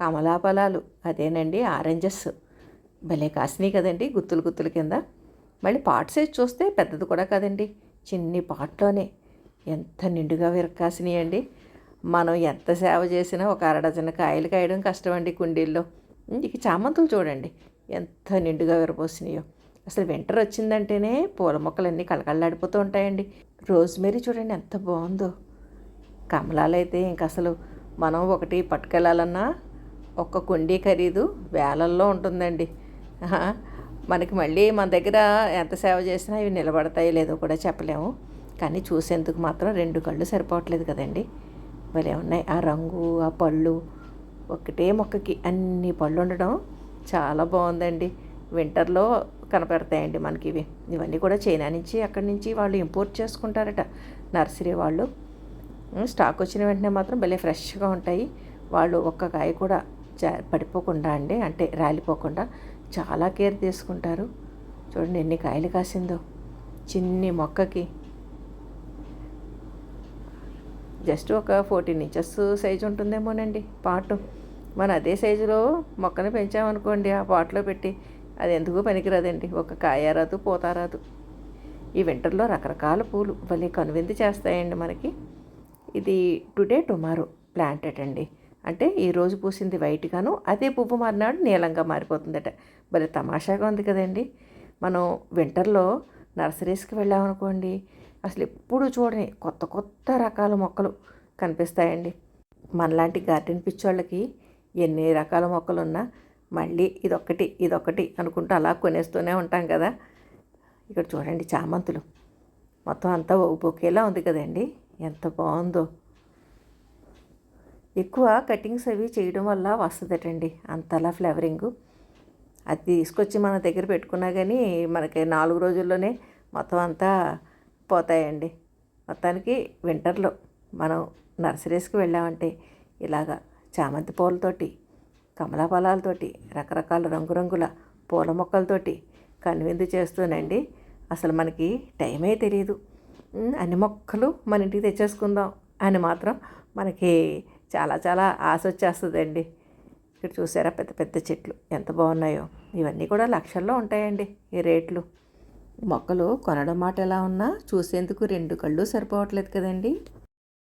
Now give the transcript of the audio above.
కమలా ఫలాలు అదేనండి ఆరెంజెస్ భలే కాసినాయి కదండి, గుత్తులు గుత్తుల కింద. మళ్ళీ పాట్ సైజ్ చూస్తే పెద్దది కూడా కదండి, చిన్ని పాట్లోనే ఎంత నిండుగా విరక్కాసినాయండి. మనం ఎంత సేవ చేసినా ఒక అరడజన కాయలు కాయడం కష్టమండి కుండీల్లో. ఇక చామంతులు చూడండి ఎంత నిండుగా విరబోసినాయో. అసలు వింటర్ వచ్చిందంటేనే పూల మొక్కలన్నీ కళకళలాడిపోతూ ఉంటాయండి. రోజ్మెరీ చూడండి ఎంత బాగుందో. కమలాలు అయితే ఇంక అసలు మనం ఒకటి పట్టుకెళ్ళాలన్నా ఒక్క కుండీ ఖరీదు వేలల్లో ఉంటుందండి. మనకి మళ్ళీ మన దగ్గర ఎంత సేవ చేసినా ఇవి నిలబడతాయో లేదో కూడా చెప్పలేము. కానీ చూసేందుకు మాత్రం 2 కళ్ళు సరిపోవట్లేదు కదండి. భలే ఉన్నాయి ఆ రంగు, ఆ పళ్ళు. ఒకటే మొక్కకి అన్ని పళ్ళు ఉండడం చాలా బాగుందండి. వింటర్లో కనపడతాయండి మనకి ఇవన్నీ కూడా చైనా నుంచి అక్కడి నుంచి వాళ్ళు ఇంపోర్ట్ చేసుకుంటారట నర్సరీ వాళ్ళు. స్టాక్ వచ్చిన వెంటనే మాత్రం భలే ఫ్రెష్గా ఉంటాయి. వాళ్ళు ఒక్క కాయ కూడా పడిపోకుండా అండి, అంటే రాలిపోకుండా చాలా కేర్ తీసుకుంటారు. చూడండి ఎన్ని కాయలు కాసిందో చిన్ని మొక్కకి. జస్ట్ ఒక 14 ఇంచెస్ సైజు ఉంటుందేమోనండి పాటు. మనం అదే సైజులో మొక్కని పెంచామనుకోండి ఆ పాట్లో పెట్టి, అది ఎందుకు పనికిరాదండి. ఒక కాయ రాదు, పూత రాదు. ఈ వింటర్లో రకరకాల పూలు భలే కనువిందు చేస్తాయండి మనకి. ఇది టుడే టుమారో ప్లాంటెడ్ అండి, అంటే ఈరోజు పూసింది వైట్గాను, అదే పువ్వు మారినాడు నీలంగా మారిపోతుందట. భలే తమాషాగా ఉంది కదండి. మనం వింటర్లో నర్సరీస్కి వెళ్ళామనుకోండి, అసలు ఎప్పుడు చూడని కొత్త కొత్త రకాల మొక్కలు కనిపిస్తాయండి. మనలాంటి గార్డెన్ పిచ్చోళ్ళకి ఎన్ని రకాల మొక్కలున్నా మళ్ళీ ఇదొకటి అనుకుంటూ అలా కొనేస్తూనే ఉంటాం కదా. ఇక్కడ చూడండి చామంతులు మొత్తం అంతా బొకేలా ఉంది కదండి, ఎంత బాగుందో. ఎక్కువ కటింగ్స్ అవి చేయడం వల్ల వస్తుందటండి అంతలా ఫ్లేవరింగు. అది తీసుకొచ్చి మన దగ్గర పెట్టుకున్నా కానీ మనకి 4 రోజుల్లోనే మొత్తం అంతా పోతాయండి. మొత్తానికి వింటర్లో మనం నర్సరీస్కి వెళ్ళామంటే ఇలాగా చామంతి పూలతోటి, కమలా ఫలాలతోటి, రకరకాల రంగురంగుల పూల మొక్కలతోటి కనువిందు చేస్తూనండి అసలు మనకి టైమే తెలియదు. అన్ని మొక్కలు మన ఇంటికి తెచ్చేసుకుందాం అని మాత్రం మనకి చాలా చాలా ఆశ వచ్చేస్తుందండి. ఇక్కడ చూసారా పెద్ద పెద్ద చెట్లు ఎంత బాగున్నాయో. ఇవన్నీ కూడా లక్షల్లో ఉంటాయండి ఈ రేట్లు. మొక్కలు కొనడం మాట ఎలా ఉన్నా చూసేందుకు 2 కళ్ళు సరిపోవట్లేదు కదండి.